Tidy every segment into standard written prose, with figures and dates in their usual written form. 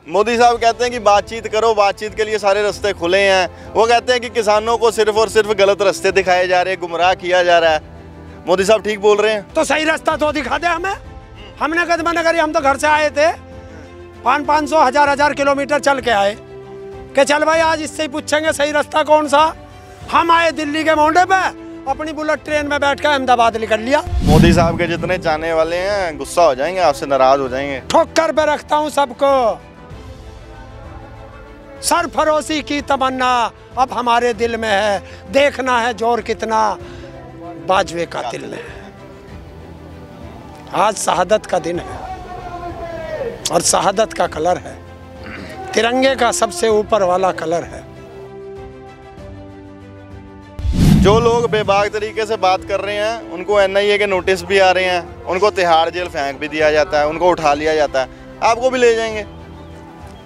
मोदी साहब कहते हैं कि बातचीत करो, बातचीत के लिए सारे रास्ते खुले हैं। वो कहते हैं कि किसानों को सिर्फ और सिर्फ गलत रास्ते दिखाए जा रहे हैं, गुमराह किया जा रहा है। मोदी साहब ठीक बोल रहे हैं? तो सही रास्ता तो दिखा दे हमें। हमने कदम न करी, हम तो घर से आए थे 500 1000 किलोमीटर चल के आए कि चल भाई आज इससे ही पूछेंगे सही रास्ता कौन सा। हम आए दिल्ली के मोंडे पे, अपनी बुलेट ट्रेन में बैठ कर अहमदाबाद निकल लिया। मोदी साहब के जितने चाहने वाले हैं गुस्सा हो जाएंगे, आपसे नाराज हो जाएंगे। ठोकर पे रखता हूँ सबको। सरफरोशी की तमन्ना अब हमारे दिल में है, देखना है जोर कितना बाजवे का दिल में है। आज शहादत का दिन है और शहादत का कलर है तिरंगे का सबसे ऊपर वाला कलर है। जो लोग बेबाक तरीके से बात कर रहे हैं उनको NIA के नोटिस भी आ रहे हैं, उनको तिहाड़ जेल फेंक भी दिया जाता है, उनको उठा लिया जाता है। आपको भी ले जाएंगे?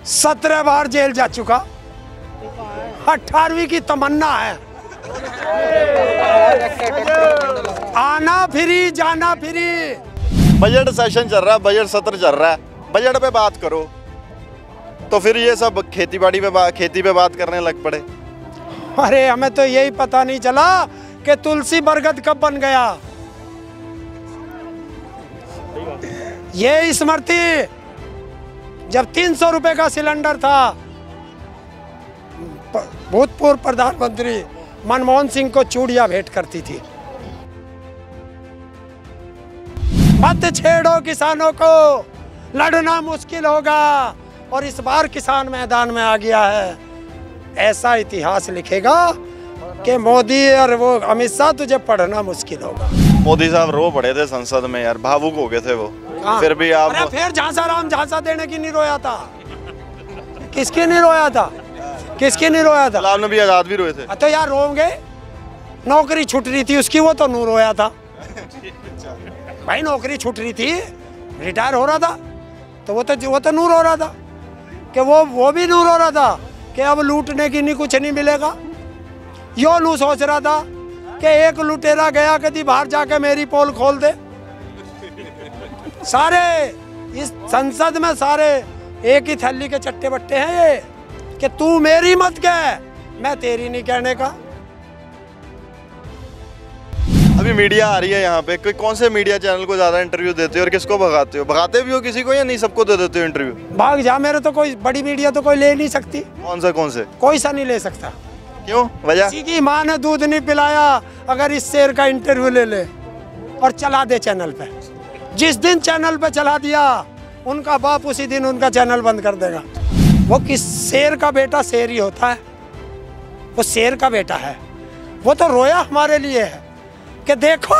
17 बार जेल जा चुका, 18वीं की तमन्ना है। आना फ्री जाना फ्री। बजट सेशन चल रहा है, बजट सत्र चल रहा है, बजट पे बात करो तो फिर ये सब खेती पे बात करने लग पड़े। अरे हमें तो यही पता नहीं चला कि तुलसी बरगद कब बन गया। ये स्मृति जब 300 रुपए का सिलेंडर था, भूतपूर्व प्रधानमंत्री मनमोहन सिंह को चूड़ियां भेंट करती थी। मत छेड़ो किसानों को, लड़ना मुश्किल होगा। और इस बार किसान मैदान में आ गया है। ऐसा इतिहास लिखेगा कि मोदी और वो अमित शाह तुझे पढ़ना मुश्किल होगा। मोदी साहब रो पड़े थे संसद में यार, भावुक हो गए थे वो। फिर भी आप फिर झांसा देने की नहीं रोया था? किसकी नहीं रोया था? किसकी नहीं रोया था? गुलाम नबी आजाद भी रोए थे। तो यार रोंगे, नौकरी छूट रही थी उसकी, वो तो नहीं रोया था भाई। नौकरी छूट रही थी, रिटायर हो रहा था, तो वो तो नहीं रो रहा था कि वो भी नहीं रो रहा था कि अब लूटने की नहीं कुछ नहीं मिलेगा। यो नू सोच रहा था कि एक लुटेरा गया कभी बाहर जाके मेरी पोल खोल दे। सारे इस संसद में सारे एक ही थैली के चट्टे बट्टे हैं ये कि तू मेरी मत कह, मैं तेरी नहीं कहने का। अभी मीडिया आ रही है यहाँ पे, कोई कौन से मीडिया चैनल को ज्यादा इंटरव्यू देते हो और किसको भगाते हो? भगाते भी हो किसी को या नहीं सबको दे देते हो इंटरव्यू? भाग जा, मेरे तो कोई बड़ी मीडिया तो कोई ले नहीं सकती। कौन से? कोई सा नहीं ले सकता। क्यों? वजह? किसी की माँ ने दूध नहीं पिलाया, अगर इस शेर का इंटरव्यू ले ले और चला दे चैनल पे। जिस दिन चैनल पे चला दिया उनका बाप उसी दिन उनका चैनल बंद कर देगा। वो किस शेर का बेटा शेर ही होता है, वो शेर का बेटा है। वो तो रोया हमारे लिए है कि देखो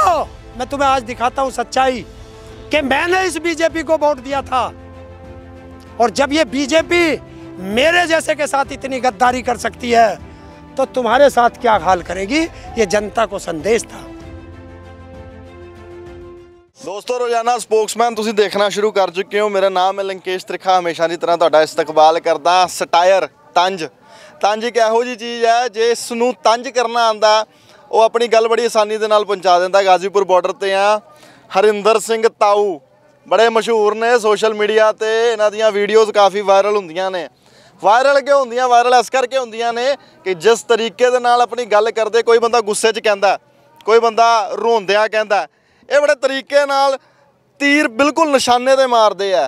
मैं तुम्हें आज दिखाता हूँ सच्चाई कि मैंने इस बीजेपी को वोट दिया था और जब ये बीजेपी मेरे जैसे के साथ इतनी गद्दारी कर सकती है तो तुम्हारे साथ क्या हाल करेगी। ये जनता को संदेश था। दोस्तों रोजाना स्पोक्समैन तुसी देखना शुरू कर चुके हो। मेरा नाम है लंकेश त्रिखा, हमेशा की तरह तुहाडा इस्तकबाल करदा। सटायर तंज एक ਇਹੋ जी चीज़ है जिस नूं तंज करना आंदा वो अपनी गल बड़ी आसानी दे नाल पहुंचा दिंदा। गाजीपुर बॉर्डर ते आ, हरिंदर सिंह ताऊ बड़े मशहूर ने सोशल मीडिया ते, इन्हां दीयां वीडियोज़ काफ़ी वायरल हुंदियां ने। वायरल क्यों हुंदियां? वायरल इस करके हुंदियां ने कि जिस तरीके दे नाल अपनी गल करदे, कोई बंदा गुस्से च कहंदा, कोई बंदा रोंदियां कहंदा, ये बड़े तरीके नाल तीर बिल्कुल निशाने ते मारदे आ।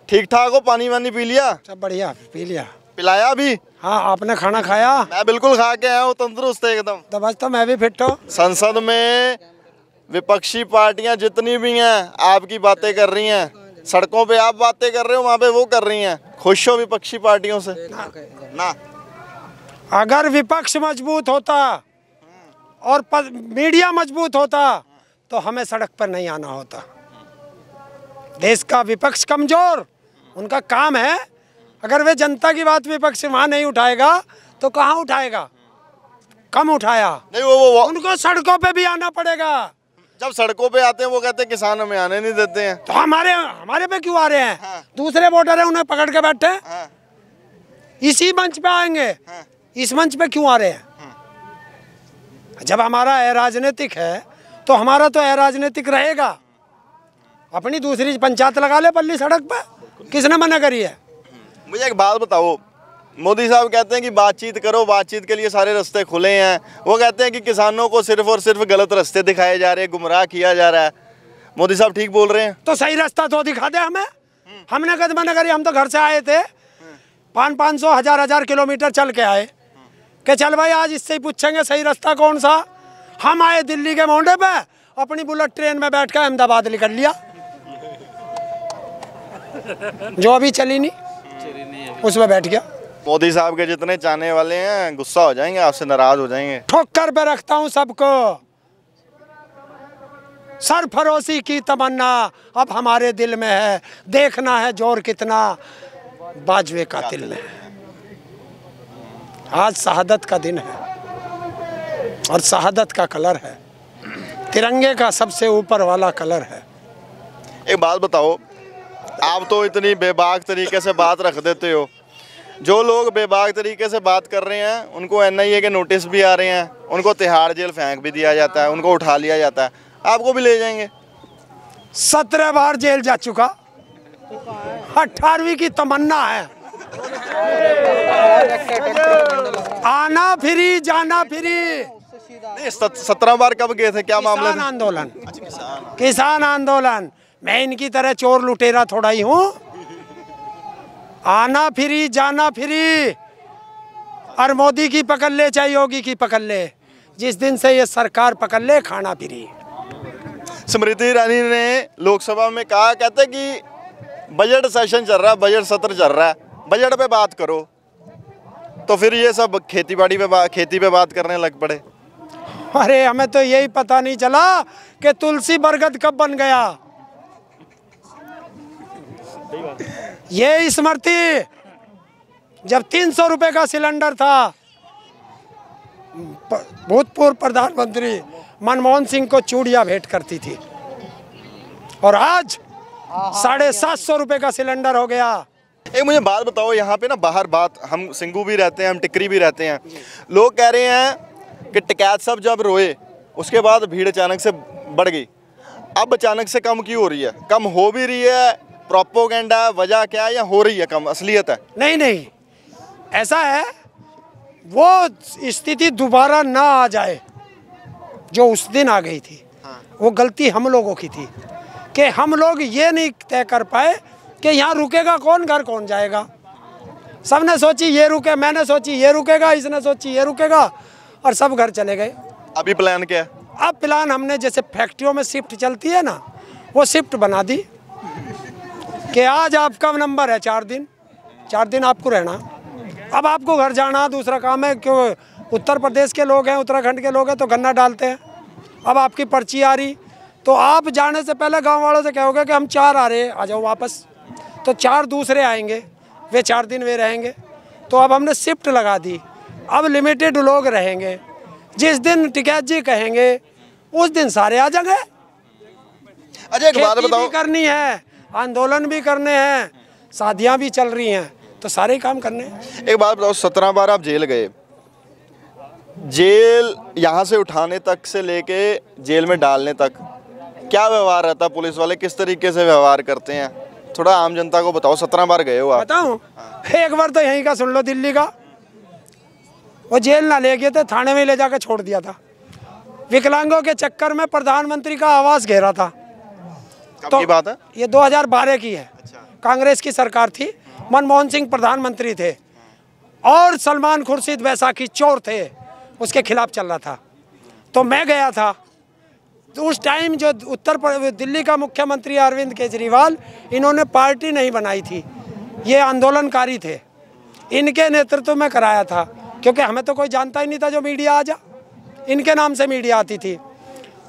ठीक ठाक हो? पानी वानी पी लिया? सब बढ़िया, पी लिया। पिलाया भी? हाँ, आपने खाना खाया? मैं बिल्कुल खा के आया हूँ, तंदुरुस्त एकदम। तो बस, तो मैं भी फिट हूँ। संसद में विपक्षी पार्टियां जितनी भी हैं आपकी बातें कर रही हैं, सड़कों पे आप बातें कर रहे हो, वहाँ पे वो कर रही हैं। खुश हो विपक्षी पार्टियों से? ना। अगर विपक्ष मजबूत होता और मीडिया मजबूत होता तो हमें सड़क पर नहीं आना होता। देश का विपक्ष कमजोर, उनका काम है। अगर वे जनता की बात विपक्ष वहाँ नहीं उठाएगा तो कहाँ उठाएगा? कम उठाया नहीं, वो उनको सड़कों पे भी आना पड़ेगा। जब सड़कों पे आते हैं वो कहते हैं किसान हमें आने नहीं देते हैं। तो हमारे पे क्यों आ रहे हैं? हाँ। दूसरे वोटर है, उन्हें पकड़ के बैठे। हाँ। इसी मंच पे आएंगे। हाँ। इस मंच पे क्यों आ रहे हैं? हाँ। जब हमारा अराजनीतिक है तो हमारा तो अराजनीतिक रहेगा। अपनी दूसरी पंचायत लगा ले पल्ली सड़क पे, किसने मना करी है? मुझे एक बात बताओ, मोदी साहब कहते हैं कि बातचीत करो, बातचीत के लिए सारे रास्ते खुले हैं। वो कहते हैं कि किसानों को सिर्फ और सिर्फ गलत रास्ते दिखाए जा रहे हैं, गुमराह किया जा रहा है। मोदी साहब ठीक बोल रहे हैं? तो सही रास्ता तो दिखा दे हमें। हमने कदम मना करी, हम तो घर से आए थे 500 1000 किलोमीटर चल के आए कि चल भाई आज इससे ही पूछेंगे सही रास्ता कौन सा। हम आए दिल्ली के मोड़े पे, अपनी बुलेट ट्रेन में बैठ कर अहमदाबाद निकल लिया, जो अभी चली नहीं उसमें बैठ गया। मोदी साहब के जितने चाहने वाले हैं गुस्सा हो जाएंगे, आपसे नाराज हो जाएंगे। ठोकर पे रखता हूँ सबको, सरफरोशी की तमन्ना अब हमारे दिल में है, देखना है जोर कितना बाजवे का दिल में है। आज शहादत का दिन है और शहादत का कलर है तिरंगे का सबसे ऊपर वाला कलर है। एक बात बताओ, आप तो इतनी बेबाक तरीके से बात रख देते हो, जो लोग बेबाक तरीके से बात कर रहे हैं उनको NIA के नोटिस भी आ रहे हैं, उनको तिहाड़ जेल फेंक भी दिया जाता है, उनको उठा लिया जाता है, आपको भी ले जाएंगे? 17 बार जेल जा चुका, 18वीं की तमन्ना है, आना फ्री जाना फ्री। नहीं, 17 बार कब गए थे, क्या मामला था? आंदोलन, किसान आंदोलन। मैं इनकी तरह चोर लुटेरा थोड़ा ही हूँ। आना फ्री जाना फ्री, और मोदी की पकड़ ले चाहे योगी की पकड़ ले, जिस दिन से ये सरकार पकड़ ले खाना फ्री। स्मृति ईरानी ने लोकसभा में कहा, कहते कि बजट सेशन चल रहा है, बजट सत्र चल रहा है, बजट पे बात करो, तो फिर ये सब खेती पे बात करने लग पड़े। अरे हमें तो यही पता नहीं चला कि तुलसी बरगद कब बन गया। ये स्मृति जब 300 रुपए का सिलेंडर था, भूतपूर्व प्रधानमंत्री मनमोहन सिंह को चूड़ियां भेंट करती थी, और आज 750 रुपए का सिलेंडर हो गया। एक मुझे बात बताओ, यहाँ पे ना बाहर हम सिंगू भी रहते हैं, हम टिकरी भी रहते हैं, लोग कह रहे हैं कि टिकैत साहब जब रोए उसके बाद भीड़ अचानक से बढ़ गई, अब अचानक से कम क्यों हो रही है? कम हो भी रही है, प्रोपोगेंडा वजह क्या है, या हो रही है कम, असलियत है? नहीं, ऐसा है, वो स्थिति दोबारा ना आ जाए जो उस दिन आ गई थी। वो गलती हम लोगों की थी कि हम लोग ये नहीं तय कर पाए कि यहाँ रुकेगा कौन, घर कौन जाएगा। सबने सोची ये रुके, मैंने सोची ये रुकेगा, इसने सोची ये रुकेगा, और सब घर चले गए। अभी प्लान क्या है? अब प्लान हमने जैसे फैक्ट्रियों में शिफ्ट चलती है ना, वो शिफ्ट बना दी कि आज आपका नंबर है 4 दिन आपको रहना, अब आपको घर जाना दूसरा काम है। क्यों, उत्तर प्रदेश के लोग हैं, उत्तराखंड के लोग हैं तो गन्ना डालते हैं। अब आपकी पर्ची आ रही तो आप जाने से पहले गांव वालों से कहोगे कि हम 4 आ रहे हैं, आ जाओ वापस, तो 4 दूसरे आएंगे, वे 4 दिन वे रहेंगे। तो अब हमने शिफ्ट लगा दी, अब लिमिटेड लोग रहेंगे, जिस दिन टिकैत जी कहेंगे उस दिन सारे आ जाएंगे। अच्छा एक बात बताओ, भी करनी है, आंदोलन भी करने हैं, शादियां भी चल रही हैं, तो सारे काम करने हैं। एक बात बताओ, 17 बार आप जेल गए, जेल यहाँ से उठाने तक से लेके जेल में डालने तक क्या व्यवहार रहता, पुलिस वाले किस तरीके से व्यवहार करते हैं, थोड़ा आम जनता को बताओ। 17 बार गए हो आप? बताऊं? एक बार तो यहीं का सुन लो, दिल्ली का, वो जेल ना ले गए थे, थाने में ले जाकर छोड़ दिया था। विकलांगों के चक्कर में प्रधानमंत्री का आवास घेरा था। कब की बात है? ये 2012 की है। कांग्रेस की सरकार थी, मनमोहन सिंह प्रधानमंत्री थे और सलमान खुर्शीद बैसाखी चोर थे, उसके खिलाफ चल रहा था। तो मैं गया था, तो उस टाइम जो दिल्ली का मुख्यमंत्री अरविंद केजरीवाल, इन्होंने पार्टी नहीं बनाई थी, ये आंदोलनकारी थे, इनके नेतृत्व में कराया था, क्योंकि हमें तो कोई जानता ही नहीं था जो मीडिया आ जा, इनके नाम से मीडिया आती थी।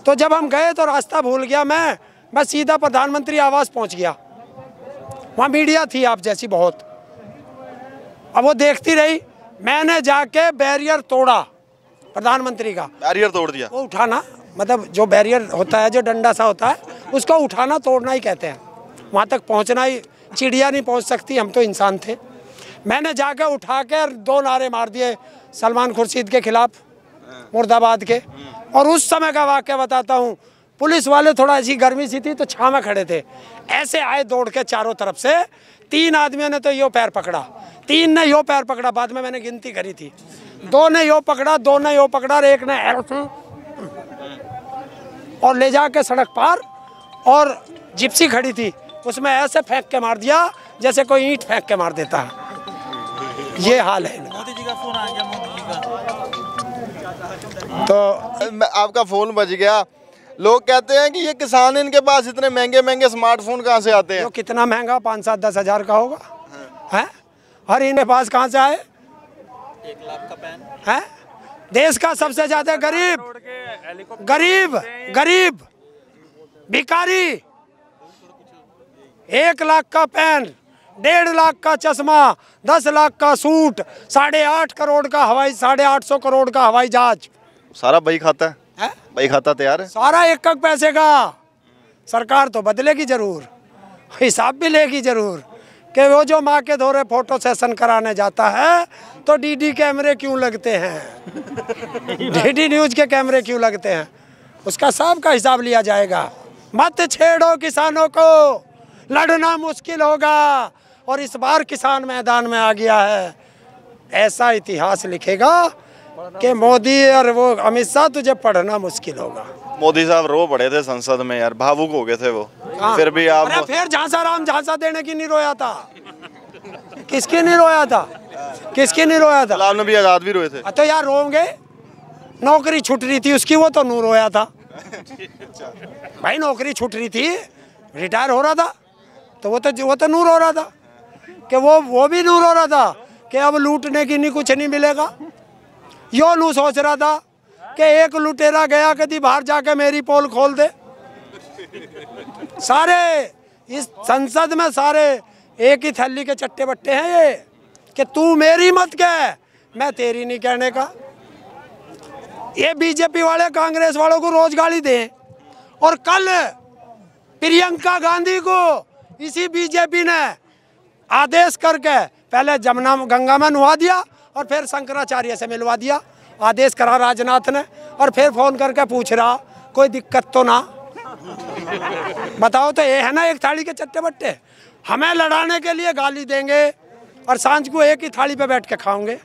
तो जब हम गए तो रास्ता भूल गया मैं सीधा प्रधानमंत्री आवास पहुंच गया। वहाँ मीडिया थी आप जैसी बहुत, अब वो देखती रही, मैंने जाके बैरियर तोड़ा, प्रधानमंत्री का बैरियर तोड़ दिया। वो उठाना, मतलब जो बैरियर होता है, जो डंडा सा होता है, उसको उठाना तोड़ना ही कहते हैं। वहाँ तक पहुँचना ही, चिड़िया नहीं पहुँच सकती, हम तो इंसान थे। मैंने जाकर उठा के 2 नारे मार दिए सलमान खुर्शीद के खिलाफ, मुर्दाबाद के। और उस समय का वाक़या बताता हूँ, पुलिस वाले थोड़ा ऐसी गर्मी सी थी तो छांव में खड़े थे, ऐसे आए दौड़ के चारों तरफ से। 3 आदमियों ने तो यो पैर पकड़ा, 3 ने यो पैर पकड़ा, बाद में मैंने गिनती करी थी, 2 ने यो पकड़ा, 2 ने यो पकड़ा और 1 ने ऐसे और ले जाके सड़क पार, और जिप्सी खड़ी थी उसमें ऐसे फेंक के मार दिया जैसे कोई ईंट फेंक के मार देता है। ये हाल है। मोदी जी का फोन आ गया, मोदी जी का। तो आपका फोन बज गया। लोग कहते हैं कि ये किसान, इनके पास इतने महंगे महंगे स्मार्टफोन कहाँ से आते हैं? तो कितना महंगा, 5-7-10 हज़ार का होगा है, और इनके पास कहाँ से आए? 1 लाख का पैन है। देश का सबसे ज्यादा गरीब गरीब गरीब भिखारी 1 लाख का पेन, 1.5 लाख का चश्मा, 10 लाख का सूट, 8.5 करोड़ का हवाई, 850 करोड़ का हवाई जहाज। सारा बही खाता है, है? बही खाता तैयार है। सारा एक पैसे का। सरकार तो बदलेगी जरूर, हिसाब भी लेगी जरूर कि वो जो माँ के दौरे फोटो सेशन कराने जाता है तो डीडी कैमरे क्यों लगते हैं, डीडी न्यूज के कैमरे क्यों लगते हैं, उसका सबका हिसाब लिया जाएगा। मत छेड़ो किसानों को, लड़ना मुश्किल होगा, और इस बार किसान मैदान में आ गया है। ऐसा इतिहास लिखेगा कि मोदी और वो अमित शाह तुझे पढ़ना मुश्किल होगा। मोदी साहब रो पड़े थे संसद में यार, भावुक हो गए थे वो। फिर भी आप अरे फिर झांसा राम झांसा देने की नहीं रोया था, किसकी नहीं रोया था, किसकी नहीं रोया था? गुलाम नबी आजाद भी रोए थे। तो यार रोंगे, नौकरी छूट रही थी उसकी, वो तो नू रोया था भाई, नौकरी छूट रही थी, रिटायर हो रहा था, तो वो तो नू रो रहा था कि वो भी नू रो रहा था कि अब लूटने की नहीं, कुछ नहीं मिलेगा। यो नू सोच रहा था कि एक लुटेरा गया कभी बाहर जाके मेरी पोल खोल दे। सारे इस संसद में सारे एक ही थैली के चट्टे बट्टे हैं ये, कि तू मेरी मत कह, मैं तेरी नहीं कहने का। ये बीजेपी वाले कांग्रेस वालों को रोज गाली दें, और कल प्रियंका गांधी को इसी बीजेपी ने आदेश करके पहले जमुना गंगा में नुहा दिया और फिर शंकराचार्य से मिलवा दिया, आदेश करा राजनाथ ने, और फिर फोन करके पूछ रहा कोई दिक्कत तो ना। बताओ तो ये है ना एक थाली के चट्टे बट्टे, हमें लड़ाने के लिए गाली देंगे और सांझ को एक ही थाली पे बैठ के खाओगे।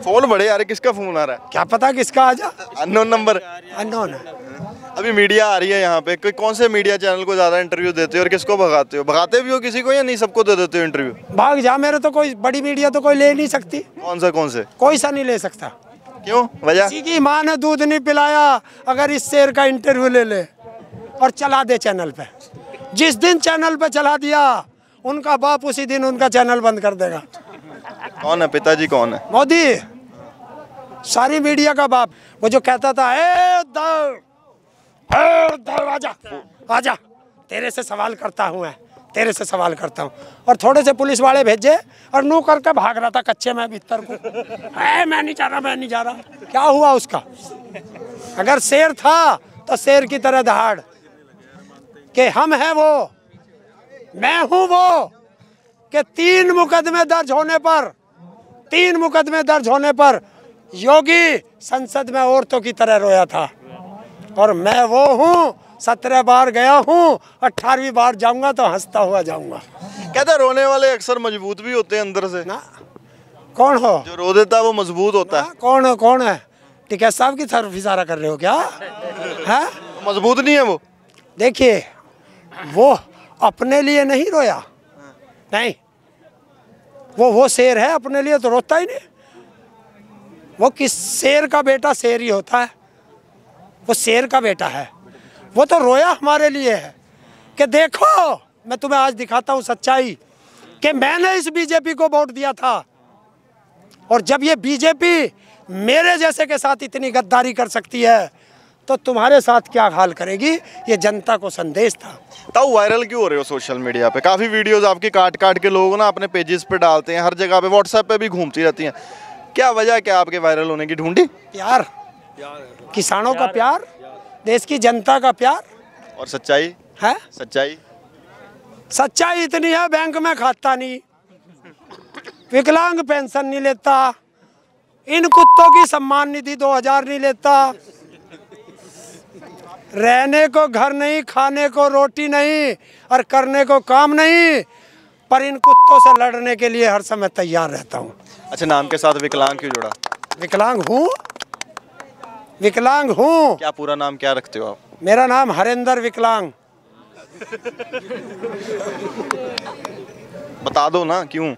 फोन बड़े यार, किसका फोन आ रहा है? क्या पता किसका आ जा, अननोन नंबर, अननोन है। अभी मीडिया आ रही है यहाँ पे, कौन से मीडिया चैनल को ज्यादा इंटरव्यू देते हो और किसको भगाते हो? भगाते भी हो किसी को या नहीं, सबको दे देते हो इंटरव्यू? भाग जा, मेरे तो कोई बड़ी मीडिया तो कोई ले नहीं सकती। कौन से? कोई सा नहीं ले सकता। क्यों, वजह? किसी की माँ ने दूध नहीं पिलाया, अगर इस शेर का इंटरव्यू ले ले और चला दे चैनल पे, जिस दिन चैनल पे चला दिया उनका बाप उसी दिन उनका चैनल बंद कर देगा। कौन है पिताजी, कौन है? मोदी, सारी मीडिया का बाप। वो जो कहता था आजा आजा, तेरे से सवाल करता हूँ मैं, तेरे से सवाल करता हूँ, और थोड़े से पुलिस वाले भेजे और नू करके भाग रहा था कच्चे में भीतर को, मैं नहीं जा रहा, मैं नहीं जा रहा। क्या हुआ उसका? अगर शेर था तो शेर की तरह दहाड़ कि हम हैं वो, मैं हूँ वो, कि 3 मुकदमे दर्ज होने पर योगी संसद में औरतों की तरह रोया था, और मैं वो हूँ, 17 बार गया हूँ, 18वीं बार जाऊंगा तो हंसता हुआ जाऊंगा। कहते रोने वाले अक्सर मजबूत भी होते हैं अंदर से ना, कौन हो जो रो देता है वो मजबूत होता है? कौन है? टिकैत साहब की तरफ इशारा कर रहे हो क्या? है मजबूत नहीं है वो? देखिए, वो अपने लिए नहीं रोया, नहीं, वो शेर है, अपने लिए तो रोता ही नहीं। वो किस शेर का बेटा शेर ही होता है, वो शेर का बेटा है, वो तो रोया हमारे लिए है कि देखो, मैं तुम्हें आज दिखाता हूँ सच्चाई कि मैंने इस बीजेपी को वोट दिया था, और जब ये बीजेपी मेरे जैसे के साथ इतनी गद्दारी कर सकती है तो तुम्हारे साथ क्या हाल करेगी, ये जनता को संदेश था। ताऊ वायरल क्यों हो रहे हो सोशल मीडिया पे? काफ़ी वीडियोस आपकी काट के लोग ना अपने पेजेस पे डालते हैं, हर जगह पे, व्हाट्सएप पे भी घूमती रहती हैं। क्या वजह, क्या आपके वायरल होने की ढूंढी? प्यार, किसानों का प्यार, देश की जनता का प्यार, और सच्चाई है। सच्चाई इतनी है, बैंक में खाता नहीं, विकलांग पेंशन नहीं लेता, इन कुत्तों की सम्मान निधि 2000 नहीं लेता, रहने को घर नहीं, खाने को रोटी नहीं और करने को काम नहीं, पर इन कुत्तों से लड़ने के लिए हर समय तैयार रहता हूँ। अच्छा, नाम के साथ विकलांग क्यों जुड़ा? विकलांग हूँ, विकलांग हूँ। क्या पूरा नाम क्या रखते हो आप? मेरा नाम हरिंदर विकलांग। बता दो ना क्यों।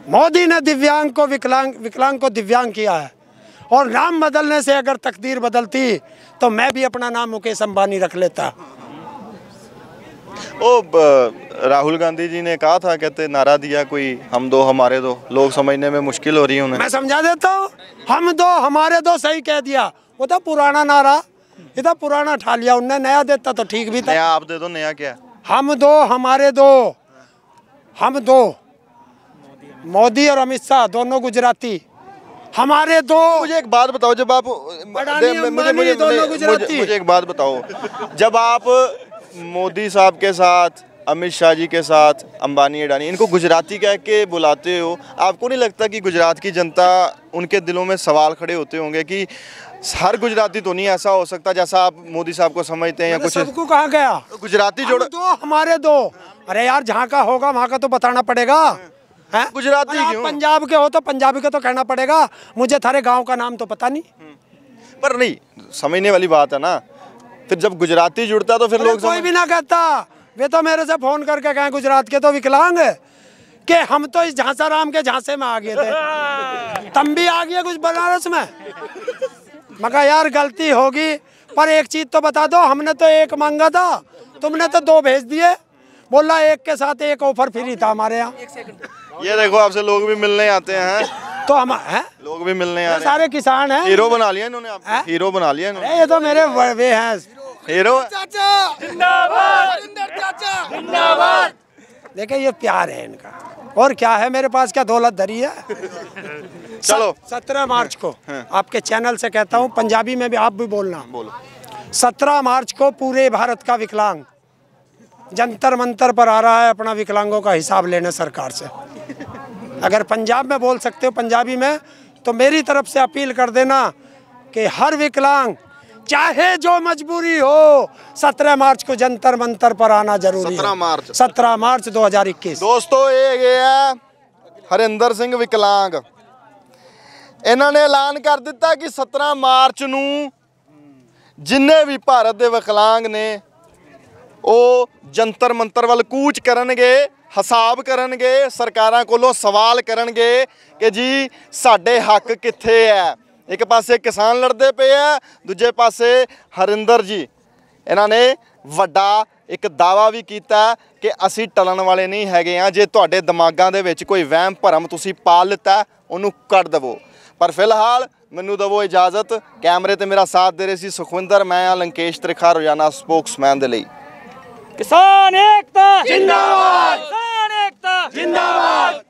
मोदी ने दिव्यांग को विकलांग को दिव्यांग किया है, और नाम बदलने से अगर तकदीर बदलती तो मैं भी अपना नाम मुकेश अंबानी रख लेता। राहुल गांधी जी ने कहा था, कहते नारा दिया कोई, हम दो हमारे दो, लोग समझने में मुश्किल हो रही है उन्हें। मैं समझा देता हूँ, हम दो हमारे दो सही कह दिया, वो तो पुराना नारा, ये तो पुराना ठा लिया उनने, नया देता तो ठीक भी था। नया आप दे दो, नया क्या? हम दो हमारे दो, हम दो, मोदी और अमित शाह दोनों गुजराती, हमारे दो। मुझे एक बात बताओ, जब आप मुझे एक बात बताओ, जब आप मोदी साहब के साथ, अमित शाह जी के साथ, अंबानी अडानी, इनको गुजराती कह के बुलाते हो, आपको नहीं लगता कि गुजरात की जनता, उनके दिलों में सवाल खड़े होते होंगे कि हर गुजराती तो नहीं ऐसा हो सकता जैसा आप मोदी साहब को समझते हैं, या कुछ? सबको कहा गया गुजराती जोड़ दो हमारे दो। अरे यार, जहाँ का होगा वहाँ का तो बताना पड़ेगा। हैं? गुजराती आप क्यों? पंजाब के हो तो पंजाबी का तो कहना पड़ेगा। मुझे थारे गांव का नाम तो पता नहीं। पर नहीं, समझने वाली बात है ना। फिर जब गुजराती जुड़ता तो फिर लोग कोई भी ना कहता। वे तो मेरे से फोन करके कहें गुजरात के तो विकलांग है कि हम तो इस झांसा राम के झांसे में आ गए थे, तुम भी आ गए कुछ बनारस में। मगर यार गलती होगी, पर एक चीज तो बता दो, हमने तो एक मांगा था, तुमने तो दो भेज दिए। बोला एक के साथ एक ऑफर फ्री था हमारे यहाँ। ये देखो, आपसे लोग भी मिलने आते हैं, तो हम हैं, लोग भी मिलने आ रहे हैं। सारे किसान हैं। हीरो बना लिया इन्होंने आपको, हीरो बना लिया इन्होंने। ये तो मेरे वे हैं, हीरो। देखिए ये प्यार है इनका, और क्या है, मेरे पास क्या दौलत धरी है। चलो 17 मार्च को आपके चैनल से कहता हूँ, पंजाबी में भी आप भी बोलना। बोलो। 17 मार्च को पूरे भारत का विकलांग जंतर मंतर पर आ रहा है अपना विकलांगों का हिसाब लेने सरकार से। अगर पंजाब में बोल सकते हो पंजाबी में, तो मेरी तरफ से अपील कर देना कि हर विकलांग, चाहे जो मजबूरी हो, 17 मार्च को जंतर मंतर पर आना जरूरी है। 17 मार्च 2021। दोस्तों, ये है हरिंदर सिंह विकलांग। ਇਹਨਾਂ ਨੇ ਐਲਾਨ ਕਰ ਦਿੱਤਾ ਕਿ 17 ਮਾਰਚ ਨੂੰ ਜਿੰਨੇ ਵੀ ਭਾਰਤ ਦੇ ਵਿਕਲਾਂਗ ਨੇ ਉਹ ਜੰਤਰ ਮੰਤਰ ਵੱਲ ਕੂਚ ਕਰਨਗੇ, ਹਿਸਾਬ ਕਰਨਗੇ, ਸਰਕਾਰਾਂ ਕੋਲੋਂ ਸਵਾਲ ਕਰਨਗੇ ਕਿ ਜੀ ਸਾਡੇ ਹੱਕ ਕਿੱਥੇ ਹੈ। ਇੱਕ ਪਾਸੇ ਕਿਸਾਨ ਲੜਦੇ ਪਏ ਆ, ਦੂਜੇ ਪਾਸੇ ਹਰਿੰਦਰ ਜੀ, ਇਹਨਾਂ ਨੇ ਵੱਡਾ ਇੱਕ ਦਾਅਵਾ ਵੀ ਕੀਤਾ ਕਿ ਅਸੀਂ ਟਲਣ ਵਾਲੇ ਨਹੀਂ ਹੈਗੇ ਆ। ਜੇ ਤੁਹਾਡੇ ਦਿਮਾਗਾਂ ਦੇ ਵਿੱਚ ਕੋਈ ਵਹਿਮ ਭਰਮ ਤੁਸੀਂ ਪਾਲ ਲਿੱਤਾ, ਉਹਨੂੰ ਕੱਢ ਦੇਵੋ। पर फिलहाल मैनू दवो इजाजत। कैमरे ते मेरा साथ दे रहे सी सुखविंदर, मैं हाँ लंकेश त्रिखा, रोजाना स्पोक्समैन दे लई। किसान एकता जिंदाबाद, किसान एकता जिंदाबाद।